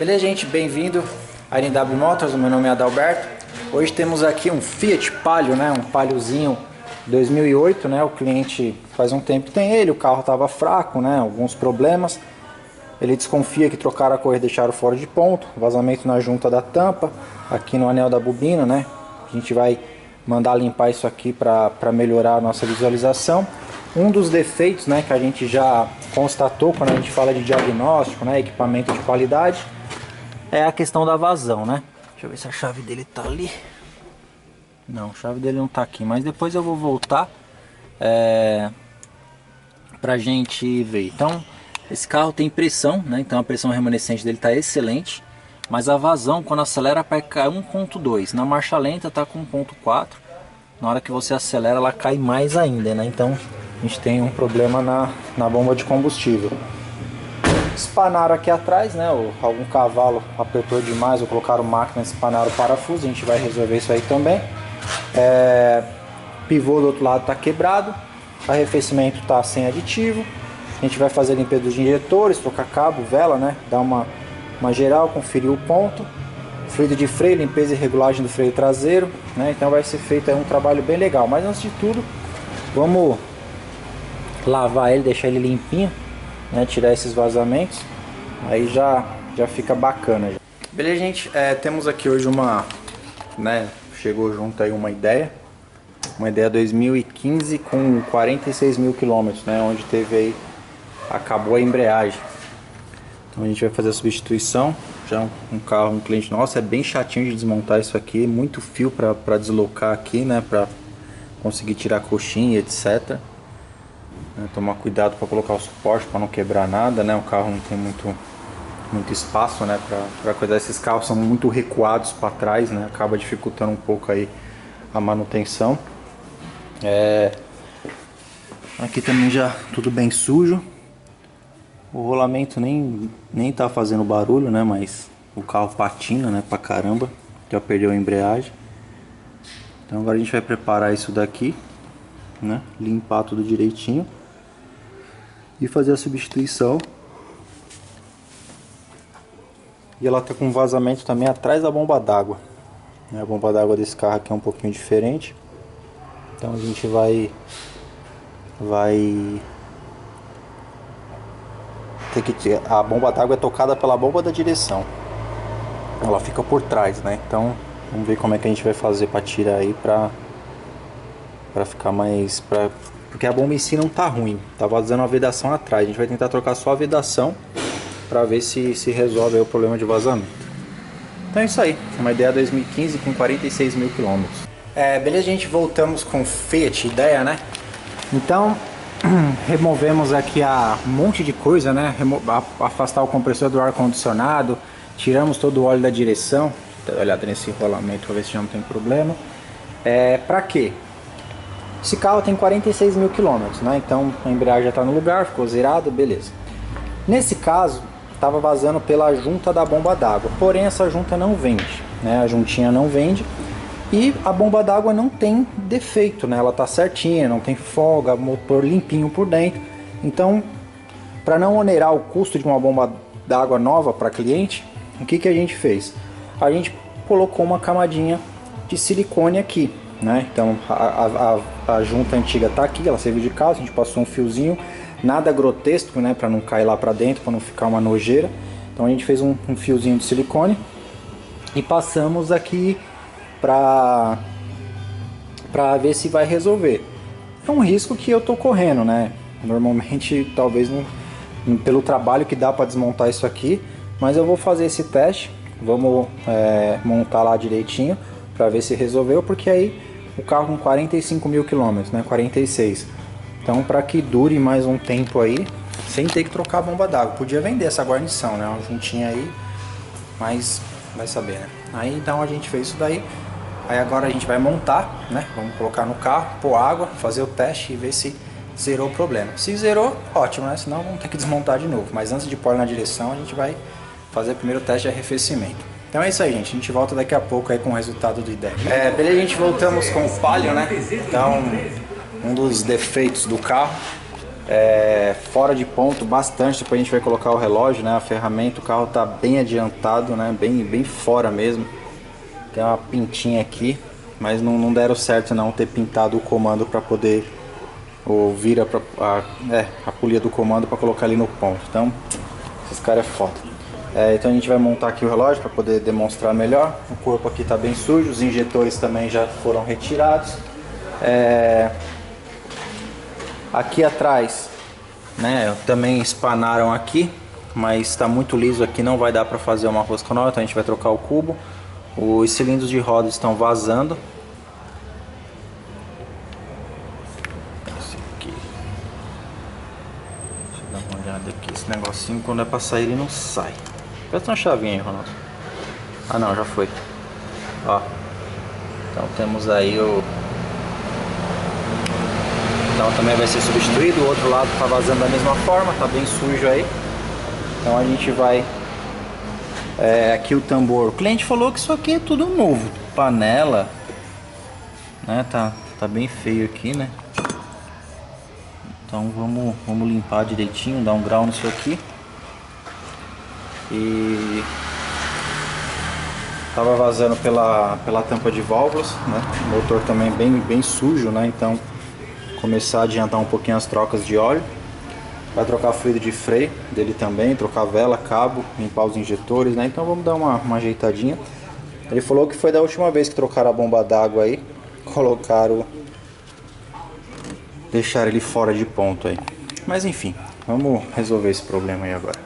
Beleza, gente? Bem-vindo à NW Motors, o meu nome é Adalberto. Hoje temos aqui um Fiat Palio, né? Um Paliozinho 2008, né? O cliente faz um tempo que tem ele, o carro estava fraco, né? Alguns problemas. Ele desconfia que trocaram a correia e deixaram fora de ponto, vazamento na junta da tampa, aqui no anel da bobina, né? A gente vai mandar limpar isso aqui para melhorar a nossa visualização. Um dos defeitos, né, que a gente já constatou quando a gente fala de diagnóstico, né, equipamento de qualidade, é a questão da vazão, né? Deixa eu ver se a chave dele tá ali. Não, a chave dele não tá aqui, mas depois eu vou voltar pra gente ver. Então, esse carro tem pressão, né? Então a pressão remanescente dele tá excelente, mas a vazão quando acelera vai cair 1.2, na marcha lenta tá com 1.4, na hora que você acelera ela cai mais ainda, né? Então a gente tem um problema na bomba de combustível. Espanaram aqui atrás, né? Algum cavalo apertou demais ou colocaram máquina, espanaram o parafuso. A gente vai resolver isso aí também. Pivô do outro lado está quebrado. Arrefecimento está sem aditivo. A gente vai fazer a limpeza dos injetores, trocar cabo, vela, né? Dar uma geral, conferir o ponto. Fluido de freio, limpeza e regulagem do freio traseiro, né? Então vai ser feito aí um trabalho bem legal. Mas antes de tudo, vamos lavar ele, deixar ele limpinho, né? Tirar esses vazamentos, aí já fica bacana. Beleza, gente? Temos aqui hoje uma, né? Chegou junto aí uma ideia 2015 com 46 mil quilômetros, né? Onde teve aí, acabou a embreagem. Então a gente vai fazer a substituição. Já um carro, um cliente nosso, é bem chatinho de desmontar isso aqui, muito fio para deslocar aqui, né? Para conseguir tirar a coxinha, etc. Tomar cuidado para colocar o suporte para não quebrar nada, né? O carro não tem muito espaço, né? Para cuidar. Esses carros são muito recuados para trás, né? Acaba dificultando um pouco aí a manutenção. Aqui também já tudo bem sujo. O rolamento nem tá fazendo barulho, né? Mas o carro patina, né? Pra caramba. Já perdeu a embreagem. Então agora a gente vai preparar isso daqui, né? Limpar tudo direitinho e fazer a substituição. E ela tá com vazamento também atrás da bomba d'água. A bomba d'água desse carro aqui é um pouquinho diferente. Então a gente vai ter que a bomba d'água é tocada pela bomba da direção. Ela fica por trás, né? Então vamos ver como é que a gente vai fazer para tirar aí para ficar mais porque a bomba em si não tá ruim, tá vazando a vedação atrás. A gente vai tentar trocar só a vedação para ver se resolve aí o problema de vazamento. Então é isso aí, uma ideia 2015 com 46 mil quilômetros. Beleza, gente, voltamos com Fiat Ideia, né? Então removemos aqui um monte de coisa, né? Afastar o compressor do ar condicionado, tiramos todo o óleo da direção. Dá uma olhada nesse rolamento para ver se já não tem problema. Para quê? Esse carro tem 46 mil quilômetros, né? Então a embreagem já está no lugar, ficou zerado, beleza. Nesse caso, estava vazando pela junta da bomba d'água, porém essa junta não vende, né? A juntinha não vende e a bomba d'água não tem defeito, né? Ela tá certinha, não tem folga, motor limpinho por dentro. Então, para não onerar o custo de uma bomba d'água nova para cliente, o que a gente fez? A gente colocou uma camadinha de silicone aqui, né? Então a junta antiga tá aqui, ela serviu de calça, a gente passou um fiozinho, nada grotesco, né? Para não cair lá para dentro, para não ficar uma nojeira. Então a gente fez um fiozinho de silicone e passamos aqui para ver se vai resolver. É um risco que eu tô correndo, né? Normalmente, talvez não, pelo trabalho que dá para desmontar isso aqui, mas eu vou fazer esse teste. Vamos montar lá direitinho para ver se resolveu, porque aí o carro com 45 mil quilômetros, né? 46. Então, para que dure mais um tempo aí, sem ter que trocar a bomba d'água. Podia vender essa guarnição, né? Uma juntinha aí, mas vai saber, né? Aí então a gente fez isso daí. Aí agora a gente vai montar, né? Vamos colocar no carro, pôr água, fazer o teste e ver se zerou o problema. Se zerou, ótimo, né? Senão vamos ter que desmontar de novo. Mas antes de pôr na direção, a gente vai fazer primeiro o teste de arrefecimento. Então é isso aí, gente. A gente volta daqui a pouco aí com o resultado do ideia. Beleza, gente, voltamos com o Palio, né? Então, um dos defeitos do carro fora de ponto bastante. Depois a gente vai colocar o relógio, né, a ferramenta. O carro tá bem adiantado, né, bem fora mesmo. Tem uma pintinha aqui, mas não deram certo não ter pintado o comando para poder, ou vira a polia do comando para colocar ali no ponto. Então esses caras é foda. Então a gente vai montar aqui o relógio para poder demonstrar melhor. O corpo aqui tá bem sujo, os injetores também já foram retirados. Aqui atrás, né, também espanaram aqui, mas está muito liso aqui, não vai dar para fazer uma rosca nova, então a gente vai trocar o cubo. Os cilindros de roda estão vazando. Esse aqui. Deixa eu dar uma olhada aqui, esse negocinho quando é para sair ele não sai. Presta uma chavinha aí, Ronaldo. Ah não, já foi. Ó. Então temos aí o... Então também vai ser substituído, o outro lado tá vazando da mesma forma, tá bem sujo aí. Então a gente vai... aqui o tambor, o cliente falou que isso aqui é tudo novo. Panela, né, tá bem feio aqui, né. Então vamos limpar direitinho, dar um grau nisso aqui. E... tava vazando pela tampa de válvulas, né. O motor também bem sujo, né, então... começar a adiantar um pouquinho as trocas de óleo. Vai trocar fluido de freio dele também, trocar vela, cabo, limpar os injetores, né? Então vamos dar uma ajeitadinha. Ele falou que foi da última vez que trocaram a bomba d'água aí, colocaram, deixaram ele fora de ponto aí. Mas enfim, vamos resolver esse problema aí agora.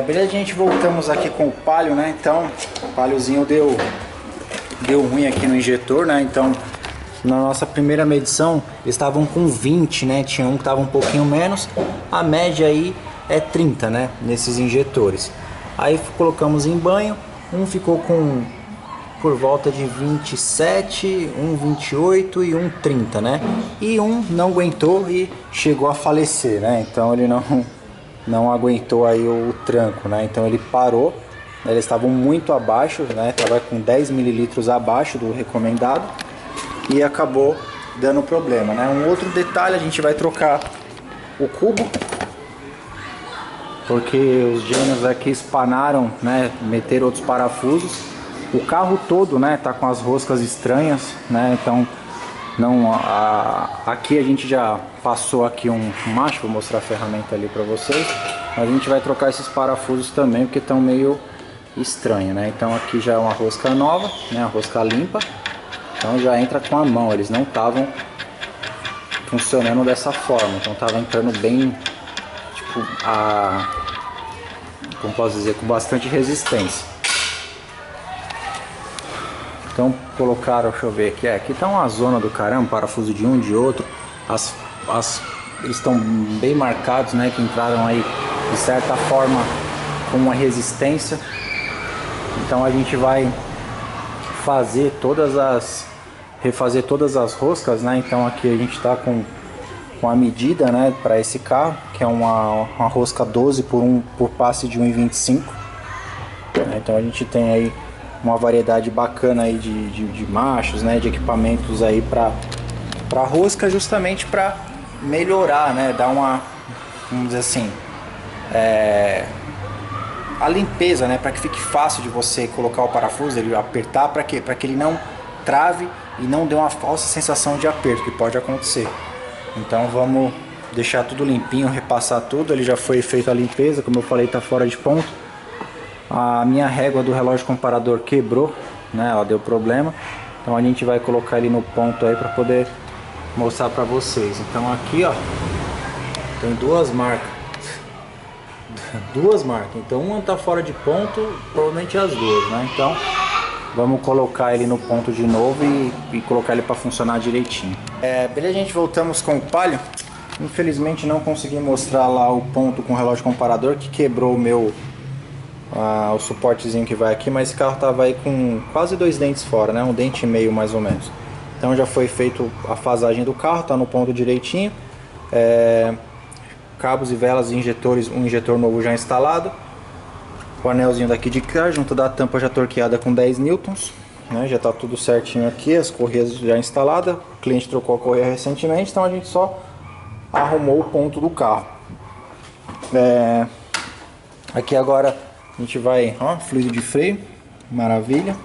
Beleza, gente, voltamos aqui com o Palio, né? Então, o Paliozinho deu ruim aqui no injetor, né? Então, na nossa primeira medição, eles estavam com 20, né? Tinha um que estava um pouquinho menos. A média aí é 30, né? Nesses injetores. Aí colocamos em banho. Um ficou com por volta de 27, um 28 e um 30, né? E um não aguentou e chegou a falecer, né? Então ele não aguentou aí o tranco, né? Então ele parou. Eles estavam muito abaixo, né? Estava com 10 mililitros abaixo do recomendado. E acabou dando problema, né? Um outro detalhe, a gente vai trocar o cubo, porque os gênios aqui espanaram, né? Meteram outros parafusos. O carro todo, né? Tá com as roscas estranhas, né? Então, aqui a gente já passou aqui um macho, vou mostrar a ferramenta ali para vocês. Mas a gente vai trocar esses parafusos também, porque estão meio estranhos, né? Então aqui já é uma rosca nova, né? A rosca limpa. Então já entra com a mão, eles não estavam funcionando dessa forma, então estava entrando bem, tipo, como posso dizer, com bastante resistência. Então colocaram, deixa eu ver aqui, aqui tá uma zona do caramba, parafuso de um, de outro, eles estão bem marcados, né, que entraram aí de certa forma com uma resistência. Então a gente vai refazer todas as roscas, né? Então aqui a gente está com a medida, né, para esse carro, que é uma rosca 12 por passe de 1,25. Então a gente tem aí uma variedade bacana aí de machos, né, de equipamentos aí para rosca, justamente para melhorar, né, dar uma, vamos dizer assim, a limpeza, né, para que fique fácil de você colocar o parafuso, ele apertar, para quê? Para que ele não trave e não dê uma falsa sensação de aperto, que pode acontecer. Então vamos deixar tudo limpinho, repassar tudo. Ele já foi feita a limpeza, como eu falei, está fora de ponto. A minha régua do relógio comparador quebrou, né, ela deu problema. Então a gente vai colocar ele no ponto aí para poder mostrar para vocês. Então aqui, ó, tem duas marcas. Então uma tá fora de ponto, provavelmente as duas, né? Então vamos colocar ele no ponto de novo e colocar ele para funcionar direitinho. Beleza, gente, voltamos com o Palio. Infelizmente não consegui mostrar lá o ponto com o relógio comparador, que quebrou o suportezinho que vai aqui, mas esse carro tava aí com quase 2 dentes fora, né? 1,5 dente mais ou menos. Então já foi feito a fasagem do carro, tá no ponto direitinho. Cabos e velas e injetores, um injetor novo já instalado. O anelzinho daqui de cá, junto da tampa já torqueada com 10 newtons, né? Já está tudo certinho aqui, as correias já instaladas. O cliente trocou a correia recentemente, então a gente só arrumou o ponto do carro. Aqui agora a gente vai, ó, fluido de freio, maravilha.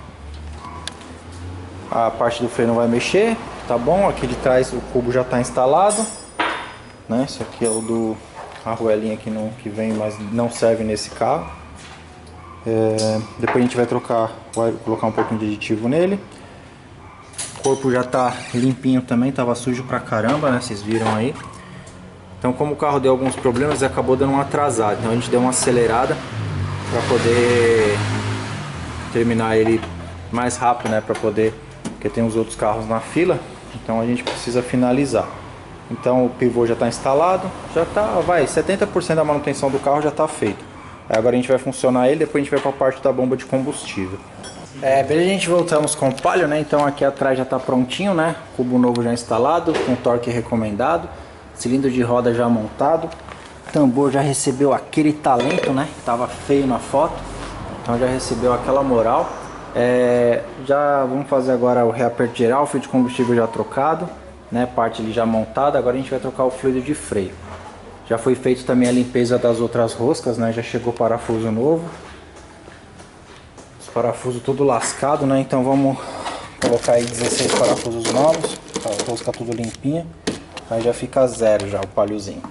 A parte do freio não vai mexer, tá bom? Aqui de trás o cubo já está instalado, né? Esse aqui é o do arruelinha que vem, mas não serve nesse carro. Depois a gente vai colocar um pouquinho de aditivo nele. O corpo já tá limpinho também, tava sujo pra caramba, né? Vocês viram aí. Então, como o carro deu alguns problemas, acabou dando uma atrasada. Então a gente deu uma acelerada para poder terminar ele mais rápido, né? Para poder, porque tem os outros carros na fila. Então a gente precisa finalizar. Então o pivô já está instalado, já tá, 70% da manutenção do carro já está feito. Agora a gente vai funcionar ele, depois a gente vai para a parte da bomba de combustível. Beleza, gente, voltamos com o Palio, né? Então aqui atrás já está prontinho, né? Cubo novo já instalado, com torque recomendado. Cilindro de roda já montado. Tambor já recebeu aquele talento, né? Tava feio na foto. Então já recebeu aquela moral. Já vamos fazer agora o reaperto geral. O fluido de combustível já trocado, né? Parte ali já montada. Agora a gente vai trocar o fluido de freio. Já foi feito também a limpeza das outras roscas, né? Já chegou parafuso novo. Os parafusos tudo lascado, né? Então vamos colocar aí 16 parafusos novos. A rosca tudo limpinha. Aí já fica zero já o Paliozinho.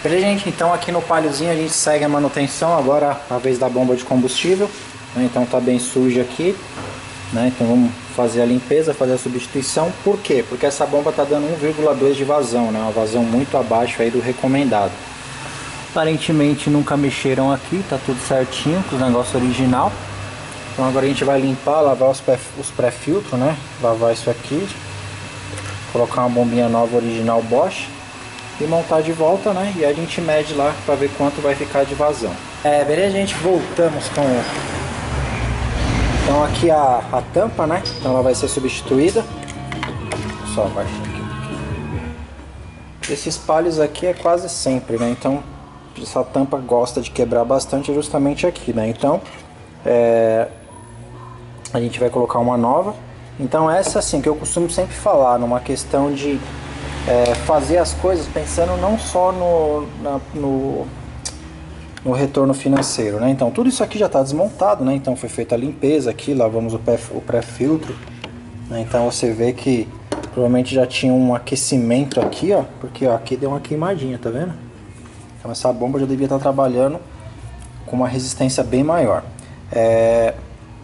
Beleza, gente? Então aqui no Paliozinho a gente segue a manutenção. Agora a vez da bomba de combustível, né? Então tá bem sujo aqui, né? Então vamos fazer a limpeza, fazer a substituição. Por quê? Porque essa bomba tá dando 1,2 de vazão, né? Uma vazão muito abaixo aí do recomendado. Aparentemente nunca mexeram aqui, tá tudo certinho com o negócio original. Então agora a gente vai limpar, lavar os pré-filtros, né? Lavar isso aqui. Colocar uma bombinha nova original Bosch e montar de volta, né? E a gente mede lá para ver quanto vai ficar de vazão. Beleza, gente? Voltamos com... Então aqui a tampa, né? Então ela vai ser substituída. Só abaixar aqui. Esses palhos aqui é quase sempre, né? Então essa tampa gosta de quebrar bastante justamente aqui, né? Então a gente vai colocar uma nova. Então essa assim que eu costumo sempre falar, numa questão de fazer as coisas pensando não só no retorno financeiro, né? Então tudo isso aqui já está desmontado, né? Então foi feita a limpeza aqui, lavamos o pré-filtro, né? Então você vê que provavelmente já tinha um aquecimento aqui, ó, porque ó, aqui deu uma queimadinha, tá vendo? Então essa bomba já devia estar trabalhando com uma resistência bem maior.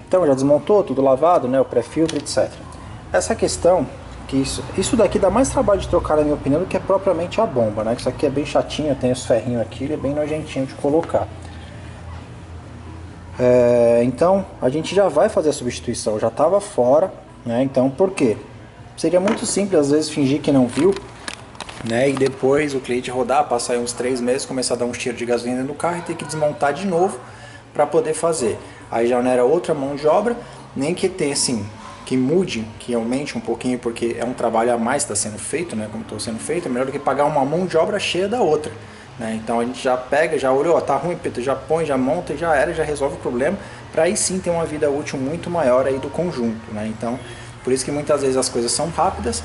Então já desmontou, tudo lavado, né? O pré-filtro, etc. Essa questão, que isso daqui dá mais trabalho de trocar, na minha opinião, do que propriamente a bomba, né? Isso aqui é bem chatinho, tem os ferrinhos aqui, ele é bem nojentinho de colocar. Então a gente já vai fazer a substituição, já estava fora, né? Então por quê? Seria muito simples às vezes fingir que não viu, né? E depois o cliente rodar, passar aí uns 3 meses, começar a dar um cheiro de gasolina no carro e ter que desmontar de novo para poder fazer. Aí já não era outra mão de obra, nem que tenha assim, que mude, que aumente um pouquinho, porque é um trabalho a mais que está sendo feito, né? Como está sendo feito, é melhor do que pagar uma mão de obra cheia da outra, né? Então a gente já pega, já olhou, ó, tá ruim, já põe, já monta e já era, já resolve o problema, para aí sim ter uma vida útil muito maior aí do conjunto, né? Então, por isso que muitas vezes as coisas são rápidas,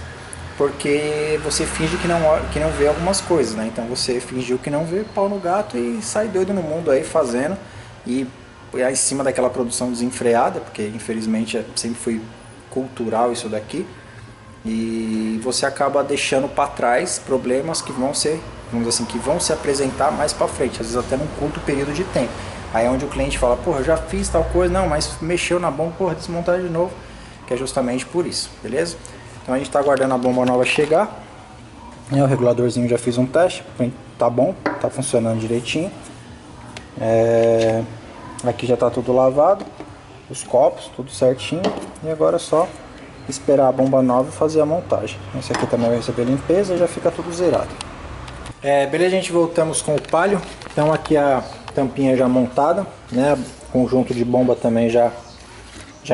porque você finge que não vê algumas coisas, né? Então você fingiu que não vê, pau no gato e sai doido no mundo aí fazendo e em cima daquela produção desenfreada, porque infelizmente sempre foi cultural isso daqui, e você acaba deixando para trás problemas que vão ser, vamos dizer assim, que vão se apresentar mais para frente, às vezes até num curto período de tempo. Aí é onde o cliente fala, porra, eu já fiz tal coisa, não, mas mexeu na bomba, porra, desmontar de novo, que é justamente por isso, beleza? Então a gente está aguardando a bomba nova chegar, o reguladorzinho já fiz um teste, tá bom, tá funcionando direitinho. Aqui já está tudo lavado, os copos, tudo certinho. E agora é só esperar a bomba nova e fazer a montagem. Esse aqui também vai receber limpeza e já fica tudo zerado. Beleza, gente, voltamos com o Palio. Então aqui a tampinha já montada, né? Conjunto de bomba também já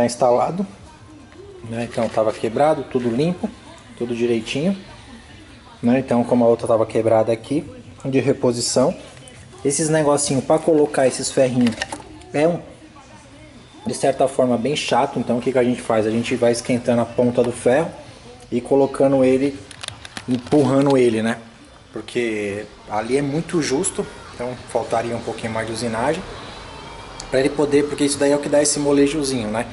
instalado, né? Então estava quebrado, tudo limpo, tudo direitinho, né? Então como a outra estava quebrada aqui, de reposição. Esses negocinhos para colocar esses ferrinhos de certa forma bem chato. Então o que a gente faz? A gente vai esquentando a ponta do ferro e colocando ele empurrando ele, né? Porque ali é muito justo, então faltaria um pouquinho mais de usinagem para ele poder, porque isso daí é o que dá esse molejozinho, né?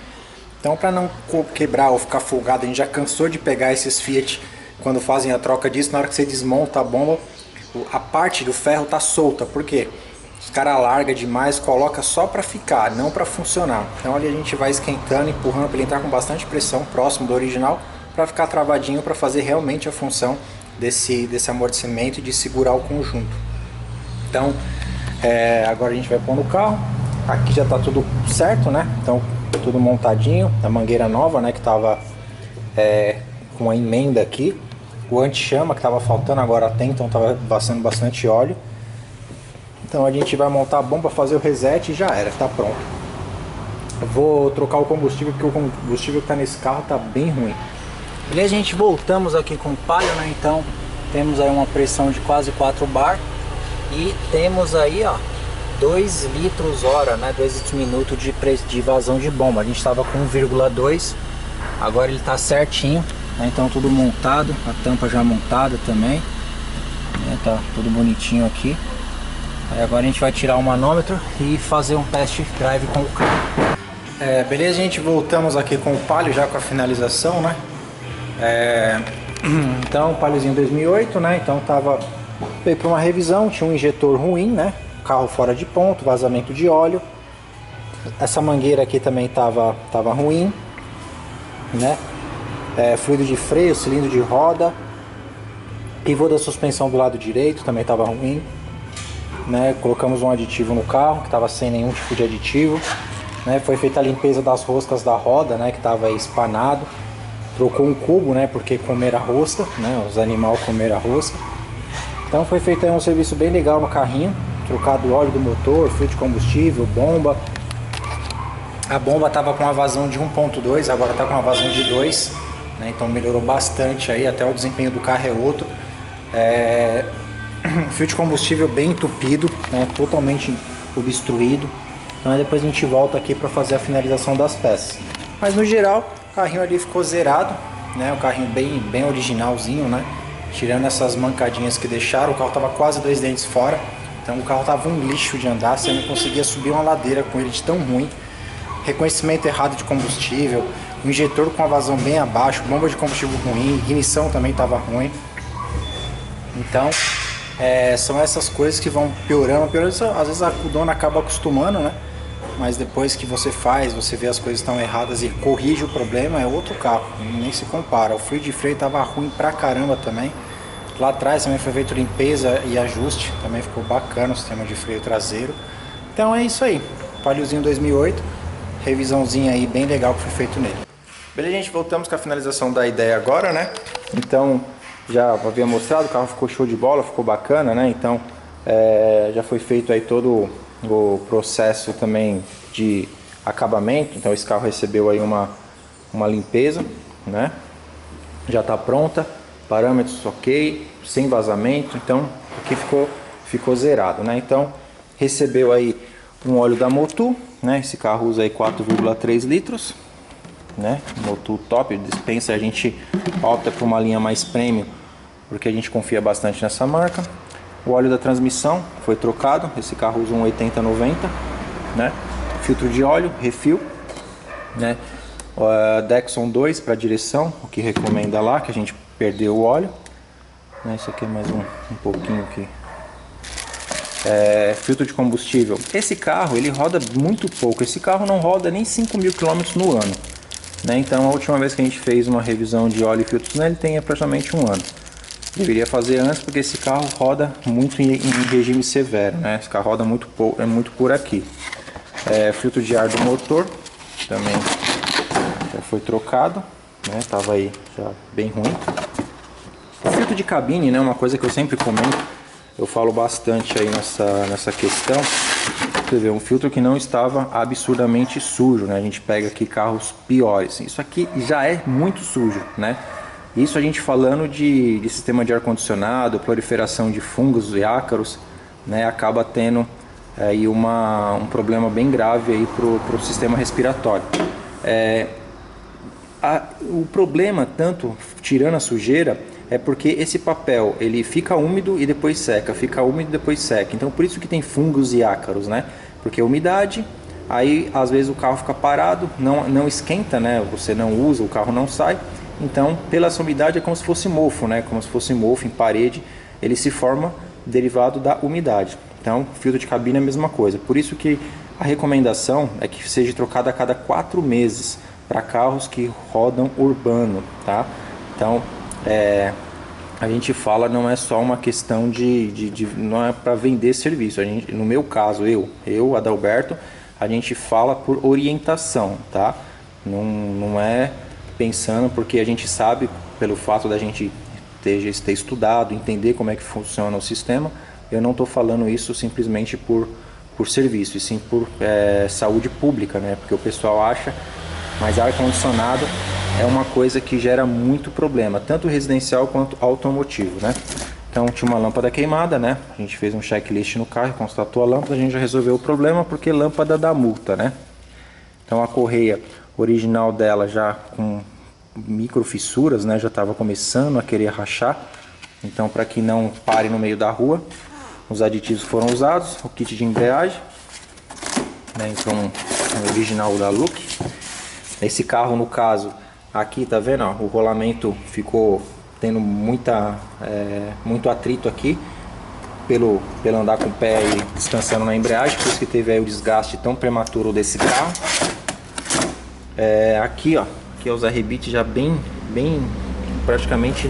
Então, para não quebrar ou ficar folgado, a gente já cansou de pegar esses Fiat quando fazem a troca disso. Na hora que você desmonta a bomba, a parte do ferro tá solta. Por quê? Os caras largam demais, coloca só para ficar, não para funcionar. Então ali a gente vai esquentando, empurrando para ele entrar com bastante pressão, próximo do original, para ficar travadinho, para fazer realmente a função desse amortecimento e de segurar o conjunto. Então, agora a gente vai pôr no carro. Aqui já tá tudo certo, né? Então, tudo montadinho. A mangueira nova, né? Que tava com a emenda aqui. O anti-chama que tava faltando, agora tem, então tava passando bastante óleo. Então a gente vai montar a bomba, fazer o reset e já era, tá pronto. Eu vou trocar o combustível, porque o combustível que tá nesse carro tá bem ruim. Beleza, gente, voltamos aqui com o Palio, né? Então temos aí uma pressão de quase 4 bar. E temos aí, ó, 2 litros hora, né? 2 litros minuto de vazão de bomba. A gente estava com 1,2, agora ele tá certinho, né? Então tudo montado, a tampa já montada também, né? Tá tudo bonitinho aqui. Aí agora a gente vai tirar o manômetro e fazer um test drive com o carro. Beleza, gente, voltamos aqui com o Palio já com a finalização, né? Então, o Paliozinho 2008, né? Então veio para uma revisão, tinha um injetor ruim, né? Carro fora de ponto, vazamento de óleo. Essa mangueira aqui também tava ruim, né? Fluido de freio, cilindro de roda, pivô da suspensão do lado direito também tava ruim, né? Colocamos um aditivo no carro que estava sem nenhum tipo de aditivo, né? Foi feita a limpeza das roscas da roda, né? Que estava espanado. Trocou um cubo, né? Porque comeram a rosca, né? Os animais comeram a rosca. Então foi feito aí um serviço bem legal no carrinho. Trocado o óleo do motor, fluido de combustível, bomba. A bomba estava com uma vazão de 1.2, agora está com uma vazão de 2, né? Então melhorou bastante aí, até o desempenho do carro é outro. Fio de combustível bem entupido, né? Totalmente obstruído. Então depois a gente volta aqui para fazer a finalização das peças. Mas no geral, o carrinho ali ficou zerado, né? O carrinho bem originalzinho, né? Tirando essas mancadinhas que deixaram, o carro tava quase 2 dentes fora. Então o carro tava um lixo de andar, você não conseguia subir uma ladeira com ele de tão ruim. Reconhecimento errado de combustível, o injetor com a vazão bem abaixo, bomba de combustível ruim, ignição também tava ruim. Então são essas coisas que vão piorando. Às vezes a dona acaba acostumando, né? Mas depois que você vê as coisas estão erradas e corrige o problema, é outro carro, nem se compara. O freio de freio tava ruim pra caramba também. Lá atrás também foi feito limpeza e ajuste, também ficou bacana o sistema de freio traseiro. Então é isso aí, Paliozinho 2008, revisãozinha aí bem legal que foi feito nele. Beleza, gente, voltamos com a finalização da ideia agora, né? Então, já havia mostrado, o carro ficou show de bola, ficou bacana, né? Então, já foi feito aí todo o processo também de acabamento. Então esse carro recebeu aí uma limpeza, né? Já está pronta, parâmetros ok, sem vazamento. Então aqui ficou zerado, né? Então recebeu aí um óleo da Motul, né? Esse carro usa aí 4,3 litros, né? Motul top, dispensa. A gente opta por uma linha mais premium porque a gente confia bastante nessa marca. O óleo da transmissão foi trocado, esse carro usa um 80/90, né? Filtro de óleo, refil, né? Dexon 2 para direção, o que recomenda lá, que a gente perdeu o óleo, né? Isso aqui é mais um pouquinho aqui. Filtro de combustível. Esse carro ele roda muito pouco, esse carro não roda nem 5.000 km no ano, né? Então a última vez que a gente fez uma revisão de óleo e filtros nele tem aproximadamente 1 ano. Deveria fazer antes porque esse carro roda muito em regime severo, né? Esse carro roda muito pouco, é muito por aqui. Filtro de ar do motor também já foi trocado, né? Tava aí já bem ruim. Filtro de cabine, né? Uma coisa que eu sempre comento, eu falo bastante aí nessa questão. Você vê, um filtro que não estava absurdamente sujo, né? A gente pega aqui carros piores. Isso aqui já é muito sujo, né? Isso a gente falando de sistema de ar-condicionado, proliferação de fungos e ácaros, né, acaba tendo aí um problema bem grave aí pro sistema respiratório. O problema, tanto tirando a sujeira, é porque esse papel ele fica úmido e depois seca, fica úmido e depois seca. Então por isso que tem fungos e ácaros, né? Porque a umidade, aí às vezes o carro fica parado, não esquenta, né? Você não usa, o carro não sai. Então pela essa umidade é como se fosse mofo, né? Como se fosse mofo em parede, ele se forma derivado da umidade. Então filtro de cabine é a mesma coisa. Por isso que a recomendação é que seja trocado a cada 4 meses para carros que rodam urbano, tá? Então a gente fala, não é só uma questão não é para vender serviço. No meu caso, eu, Adalberto, a gente fala por orientação, tá? Não é pensando, porque a gente sabe, pelo fato da gente ter estudado, entender como é que funciona o sistema, eu não estou falando isso simplesmente por serviço, e sim por saúde pública, né? Porque o pessoal acha, mas ar-condicionado é uma coisa que gera muito problema, tanto residencial quanto automotivo, né? Então tinha uma lâmpada queimada, né? A gente fez um checklist no carro, constatou a lâmpada, a gente já resolveu o problema, porque lâmpada dá multa, né? Então a correia original dela já com micro fissuras, né? Já estava começando a querer rachar. Então para que não pare no meio da rua, os aditivos foram usados, o kit de embreagem, né? Então um original da Look. Esse carro, no caso, aqui tá vendo, ó, o rolamento ficou tendo muito atrito aqui pelo andar com o pé e descansando na embreagem, por isso que teve aí o desgaste tão prematuro desse carro. Aqui é os arrebites já bem praticamente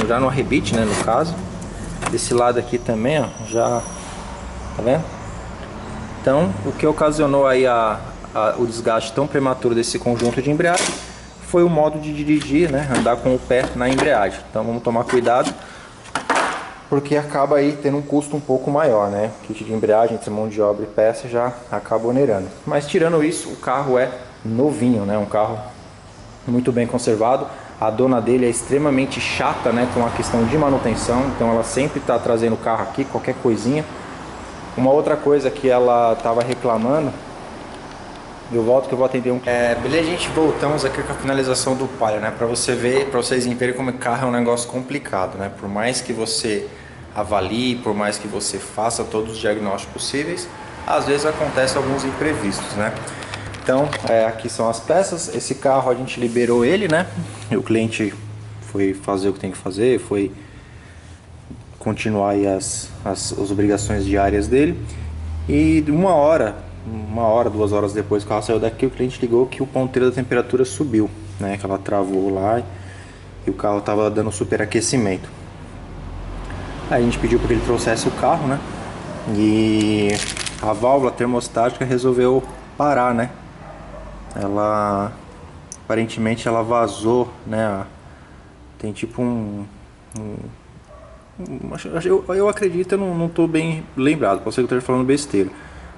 já no arrebite, né, no caso. Desse lado aqui também, ó, já tá vendo? Então, o que ocasionou aí o desgaste tão prematuro desse conjunto de embreagem foi o modo de dirigir, né? Andar com o pé na embreagem. Então vamos tomar cuidado, porque acaba aí tendo um custo um pouco maior, né? Kit de embreagem, entre mão de obra e peça, já acaba onerando. Mas tirando isso, o carro é novinho, né? Um carro muito bem conservado. A dona dele é extremamente chata, né? Com a questão de manutenção, então ela sempre está trazendo o carro aqui, qualquer coisinha. Uma outra coisa que ela estava reclamando, eu volto que eu vou atender um... beleza, gente, voltamos aqui com a finalização do Palio, né? Para vocês verem como o carro é um negócio complicado, né? Por mais que você avalie, por mais que você faça todos os diagnósticos possíveis, às vezes acontecem alguns imprevistos, né? Então, aqui são as peças. Esse carro a gente liberou ele, né? O cliente foi fazer o que tem que fazer, foi continuar aí as obrigações diárias dele. E uma hora, 2 horas depois que o carro saiu daqui, o cliente ligou que o ponteiro da temperatura subiu, né? Que ela travou lá e o carro estava dando superaquecimento. Aí a gente pediu para que ele trouxesse o carro, né? E a válvula termostática resolveu parar, né? Ela aparentemente ela vazou, né? Tem tipo eu acredito, eu não estou bem lembrado, pode ser que eu esteja falando besteira,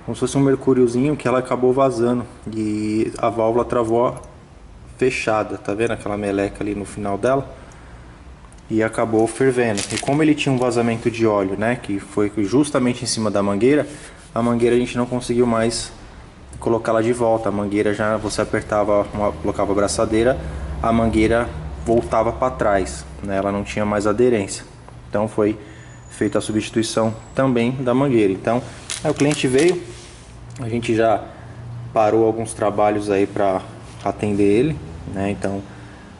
como se fosse um mercúriozinho que ela acabou vazando e a válvula travou fechada, tá vendo aquela meleca ali no final dela? E acabou fervendo. E como ele tinha um vazamento de óleo, né, que foi justamente em cima da mangueira, a mangueira a gente não conseguiu mais colocá-la de volta. A mangueira já, você apertava, colocava a braçadeira, a mangueira voltava para trás, né, ela não tinha mais aderência. Então foi feita a substituição também da mangueira. Então aí o cliente veio, a gente já parou alguns trabalhos aí para atender ele, né? Então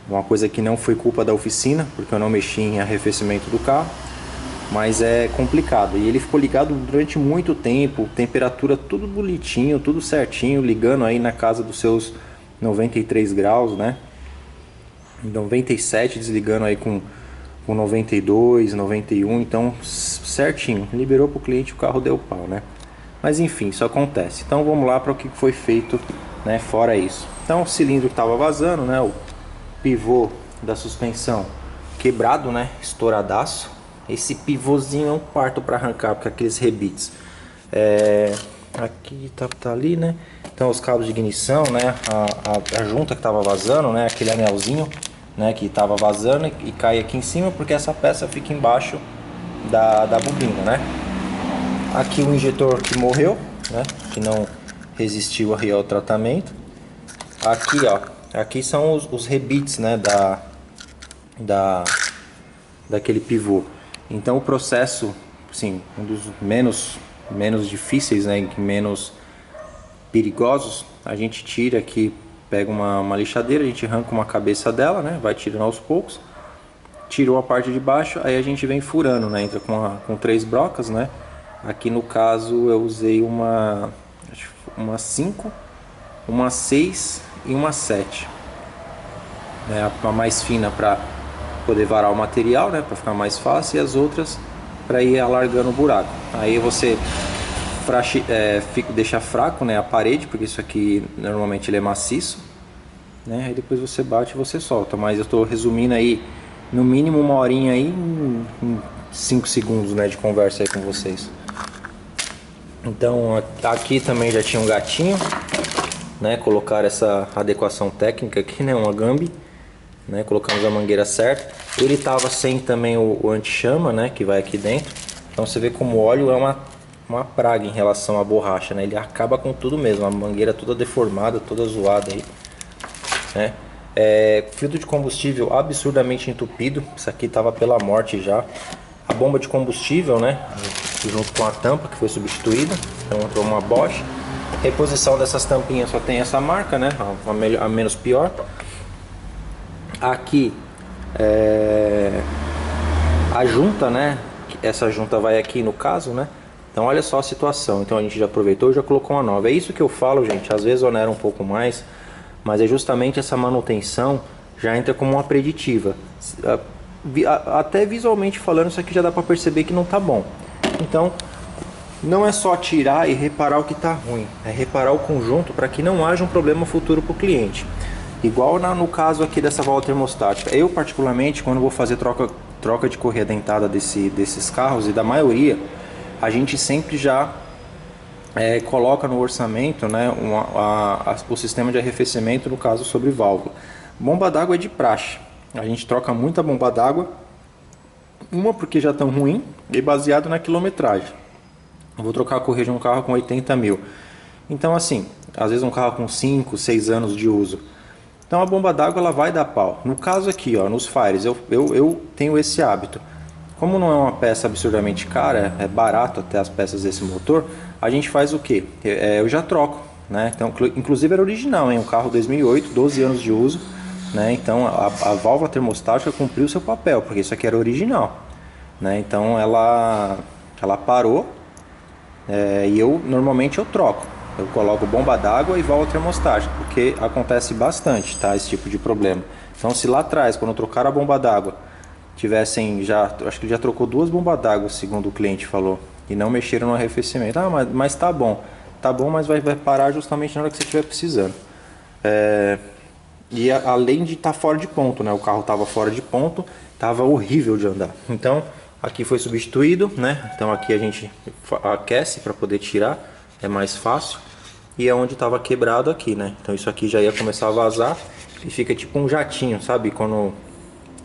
uma coisa que não foi culpa da oficina, porque eu não mexi em arrefecimento do carro, mas é complicado. E ele ficou ligado durante muito tempo, temperatura tudo bonitinho, tudo certinho, ligando aí na casa dos seus 93 graus, né? 97, desligando aí com 92, 91, então certinho. Liberou para o cliente, o carro deu pau, né? Mas enfim, isso acontece. Então vamos lá para o que foi feito, né? Fora isso. Então o cilindro que estava vazando, né? O pivô da suspensão quebrado, né? Estouradaço. Esse pivôzinho é um parto para arrancar, porque aqueles rebites. Aqui tá ali, né? Então os cabos de ignição, né? A junta que estava vazando, né? Aquele anelzinho, né? Que estava vazando e cai aqui em cima, porque essa peça fica embaixo da bobina, né? Aqui o injetor que morreu, né? Que não resistiu aí ao tratamento. Aqui, ó. Aqui são os rebites, né? daquele pivô. Então o processo, sim, um dos menos difíceis, né, menos perigosos, a gente tira aqui, pega uma lixadeira, a gente arranca uma cabeça dela, né, vai tirando aos poucos, tirou a parte de baixo, aí a gente vem furando, né, entra com 3 brocas, né. Aqui no caso eu usei uma 5, uma 6 e uma 7, né, a mais fina para poder varar o material, né, para ficar mais fácil, e as outras para ir alargando o buraco. Aí você deixa fraco, né, a parede, porque isso aqui normalmente ele é maciço, né, aí depois você bate e você solta. Mas eu estou resumindo aí no mínimo uma horinha aí em 5 segundos, né, de conversa aí com vocês. Então aqui também já tinha um gatinho, né, colocar essa adequação técnica aqui, né, uma Gambi, né, colocamos a mangueira certa. Ele estava sem também o anti-chama, né, que vai aqui dentro. Então você vê como o óleo é uma praga em relação à borracha, né, ele acaba com tudo mesmo, a mangueira toda deformada, toda zoada aí, né. Filtro de combustível absurdamente entupido, isso aqui estava pela morte já. A bomba de combustível, né, junto com a tampa que foi substituída, então entrou uma Bosch. Reposição dessas tampinhas só tem essa marca, né, a menos pior. Aqui a junta, né, essa junta vai aqui no caso, né. Então olha só a situação, então a gente já aproveitou e já colocou uma nova. É isso que eu falo, gente, às vezes onera um pouco mais, mas é justamente essa manutenção já entra como uma preditiva. Até visualmente falando, isso aqui já dá para perceber que não tá bom. Então não é só tirar e reparar o que está ruim, é reparar o conjunto para que não haja um problema futuro para o cliente. Igual no caso aqui dessa válvula termostática. Eu particularmente, quando vou fazer troca de correia dentada desses carros, e da maioria, a gente sempre já coloca no orçamento, né, o sistema de arrefecimento, no caso sobre válvula. Bomba d'água é de praxe, a gente troca muita bomba d'água, uma porque já estão ruim e baseado na quilometragem. Eu vou trocar a correia de um carro com 80 mil, então assim, às vezes um carro com 5, 6 anos de uso. Então a bomba d'água ela vai dar pau. No caso aqui, ó, nos Fires, eu tenho esse hábito. Como não é uma peça absurdamente cara, é barato até as peças desse motor, a gente faz o que? Eu já troco, né? Então, inclusive era original, hein? Um carro 2008, 12 anos de uso, né? Então a válvula termostática cumpriu seu papel, porque isso aqui era original, né? Então ela parou, e normalmente eu troco. Eu coloco bomba d'água e válvula termostática, porque acontece bastante, tá? Esse tipo de problema. Então se lá atrás, quando trocaram a bomba d'água, tivessem acho que já trocou 2 bombas d'água, segundo o cliente falou, e não mexeram no arrefecimento. Mas tá bom, mas vai parar justamente na hora que você estiver precisando. E além de estar fora de ponto, né? O carro estava fora de ponto, estava horrível de andar. Então aqui foi substituído, né? Então aqui a gente aquece para poder tirar, é mais fácil. E é onde estava quebrado aqui, né? Então isso aqui já ia começar a vazar e fica tipo um jatinho, sabe? Quando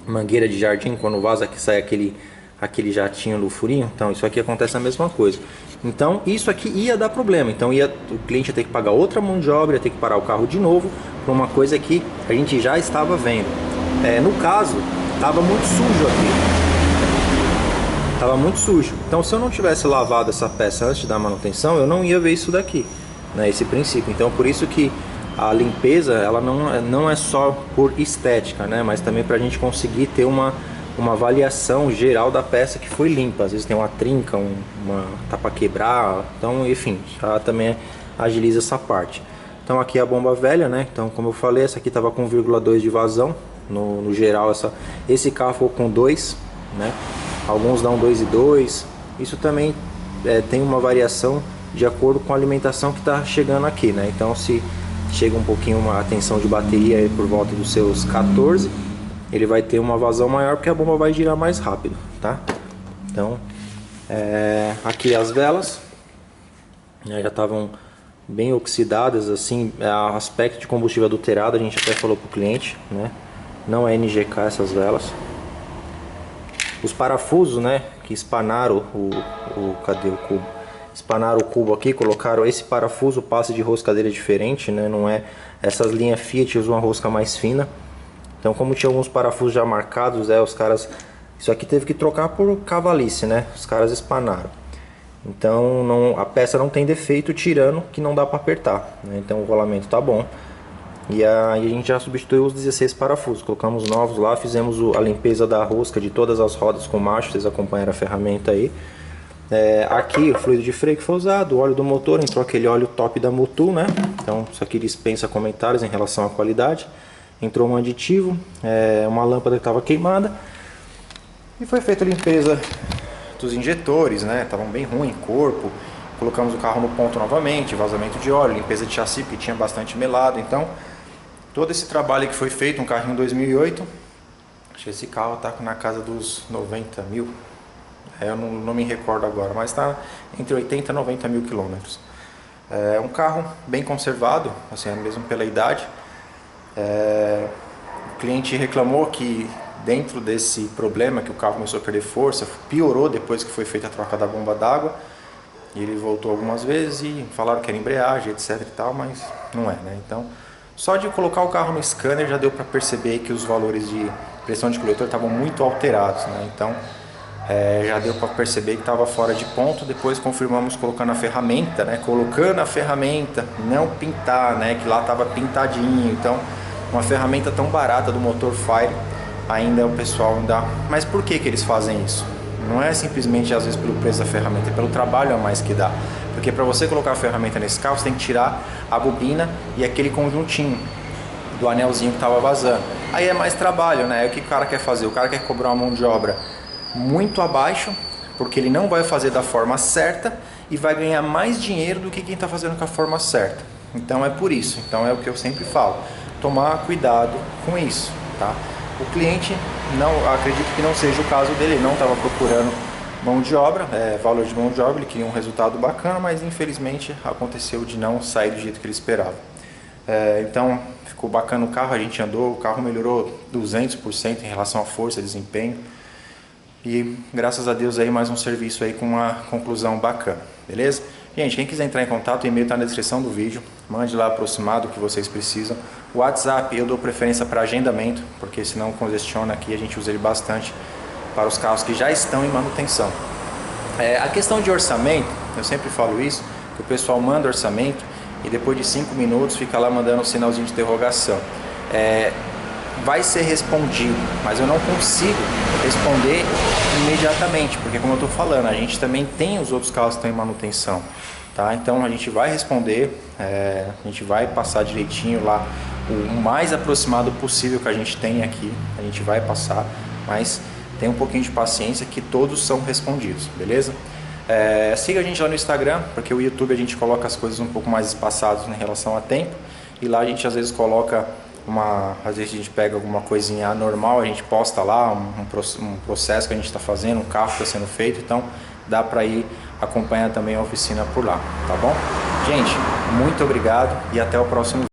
mangueira de jardim, quando vaza, que sai aquele jatinho do furinho. Então isso aqui acontece a mesma coisa. Então isso aqui ia dar problema. Então o cliente ia ter que pagar outra mão de obra, ia ter que parar o carro de novo por uma coisa que a gente já estava vendo. No caso, estava muito sujo aqui. Estava muito sujo. Então se eu não tivesse lavado essa peça antes da manutenção, eu não ia ver isso daqui, né? Esse princípio. Então por isso que a limpeza ela não é só por estética, né? Mas também para a gente conseguir ter uma avaliação geral da peça que foi limpa. Às vezes tem uma trinca, tá para quebrar, então enfim, já também agiliza essa parte. Então aqui é a bomba velha, né? Então como eu falei, essa aqui tava com 1,2 de vazão, no geral esse carro ficou com 2, né? Alguns dão 2,2. Isso também tem uma variação de acordo com a alimentação que está chegando aqui, né? Então se chega um pouquinho uma tensão de bateria aí por volta dos seus 14, ele vai ter uma vazão maior porque a bomba vai girar mais rápido, tá? Então aqui as velas, né, já estavam bem oxidadas, assim, aspecto de combustível adulterado, a gente até falou pro cliente, né? Não é NGK essas velas. Os parafusos, né, que espanaram cadê o cubo? Espanaram o cubo aqui, colocaram esse parafuso, passe de roscadeira diferente, né? Não é essas linhas Fiat, usam uma rosca mais fina. Então como tinha alguns parafusos já marcados, os caras Isso aqui teve que trocar por cavalice, né? Os caras espanaram. Então a peça não tem defeito, tirando que não dá para apertar, né? Então o rolamento tá bom. E aí a gente já substituiu os 16 parafusos, colocamos novos lá, fizemos a limpeza da rosca de todas as rodas com macho, vocês acompanharam a ferramenta aí. Aqui o fluido de freio que foi usado, o óleo do motor, entrou aquele óleo top da Motul, né? Então isso aqui dispensa comentários em relação à qualidade. Entrou um aditivo, uma lâmpada que estava queimada. E foi feita a limpeza dos injetores, né? Estavam bem ruim, corpo. Colocamos o carro no ponto novamente, vazamento de óleo, limpeza de chassi, porque tinha bastante melado. Então, todo esse trabalho que foi feito, um carrinho 2008, acho que esse carro está na casa dos 90 mil. Eu não me recordo agora, mas está entre 80 e 90 mil quilômetros. É um carro bem conservado, assim, mesmo pela idade. O cliente reclamou que dentro desse problema que o carro começou a perder força, piorou depois que foi feita a troca da bomba d'água. E ele voltou algumas vezes e falaram que era embreagem, etc e tal, mas não é, né? Então, só de colocar o carro no scanner já deu para perceber que os valores de pressão de coletor estavam muito alterados, né? Então, já deu para perceber que estava fora de ponto. Depois confirmamos colocando a ferramenta, né? Colocando a ferramenta, não pintar, né? Que lá estava pintadinho. Então, uma ferramenta tão barata do motor Fire, ainda o pessoal ainda... Mas por que eles fazem isso? Não é simplesmente às vezes pelo preço da ferramenta, é pelo trabalho a mais que dá. Porque para você colocar a ferramenta nesse carro, você tem que tirar a bobina e aquele conjuntinho do anelzinho que estava vazando. Aí é mais trabalho, né? Aí o que o cara quer fazer? O cara quer cobrar uma mão de obra muito abaixo, porque ele não vai fazer da forma certa e vai ganhar mais dinheiro do que quem está fazendo com a forma certa. Então é por isso. Então é o que eu sempre falo. Tomar cuidado com isso, tá? O cliente, não acredito que não seja o caso dele, ele não estava procurando mão de obra, valor de mão de obra, ele queria um resultado bacana, mas infelizmente aconteceu de não sair do jeito que ele esperava. Então ficou bacana o carro, a gente andou, o carro melhorou 200% em relação à força, desempenho. E graças a Deus aí mais um serviço aí com uma conclusão bacana, beleza? Gente, quem quiser entrar em contato, o e-mail está na descrição do vídeo, mande lá aproximado o que vocês precisam. O WhatsApp eu dou preferência para agendamento, porque senão congestiona aqui, a gente usa ele bastante para os carros que já estão em manutenção. A questão de orçamento, eu sempre falo isso, que o pessoal manda orçamento e depois de 5 minutos fica lá mandando um sinalzinho de interrogação. Vai ser respondido, mas eu não consigo responder imediatamente, porque como eu estou falando, a gente também tem os outros carros que estão em manutenção, tá? Então a gente vai responder, a gente vai passar direitinho lá, o mais aproximado possível que a gente tem aqui, a gente vai passar, mas tem um pouquinho de paciência que todos são respondidos, beleza? Siga a gente lá no Instagram, porque o YouTube a gente coloca as coisas um pouco mais espaçadas em relação a tempo, e lá a gente às vezes coloca às vezes a gente pega alguma coisinha anormal, a gente posta lá um processo que a gente está fazendo, um carro que está sendo feito, então dá para ir acompanhar também a oficina por lá, tá bom? Gente, muito obrigado e até o próximo vídeo.